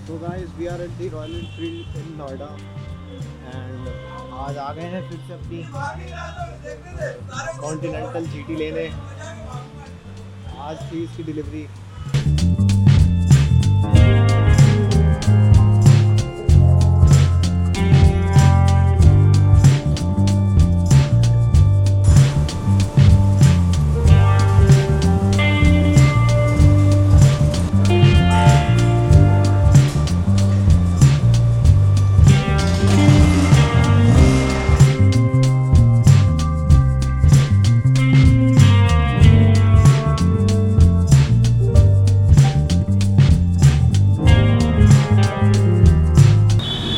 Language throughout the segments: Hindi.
तो guys we are at the Royal Enfield in Noida and आज आ गए हैं फिर से अपनी कॉन्टिनेंटल जीटी लेने। आज थी इसकी डिलीवरी।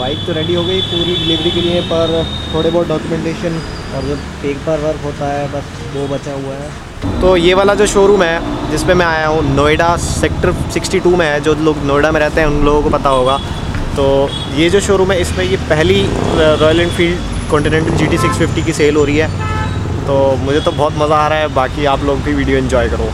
बाइक तो रेडी हो गई पूरी डिलीवरी के लिए, पर थोड़े बहुत डॉक्यूमेंटेशन और जो पेपर वर्क होता है बस वो बचा हुआ है। तो ये वाला जो शोरूम है जिस पे मैं आया हूँ नोएडा सेक्टर 62 में है। जो लोग नोएडा में रहते हैं उन लोगों को पता होगा। तो ये जो शोरूम है इसमें ये पहली रॉयल एनफील्ड कॉन्टिनेंटल GT650 की सेल हो रही है। तो मुझे तो बहुत मज़ा आ रहा है। बाकी आप लोग भी वीडियो एंजॉय करो।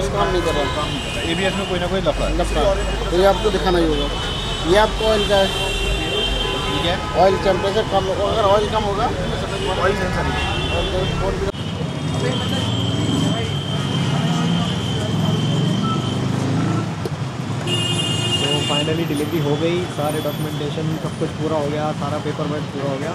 काम नहीं कर रहा है। एबीएस में कोई ना कोई लफड़ा है। तो ये आपको दिखाना ही होगा। ये आपको ऑयल का है, ठीक है। ऑयल टेम्परेचर कम होगा। अगर ऑयल कम होगा ऑयल सेंसर तो फाइनली डिलीवरी हो गई। सारे डॉक्यूमेंटेशन सब कुछ पूरा हो गया, सारा पेपर वर्क पूरा हो गया।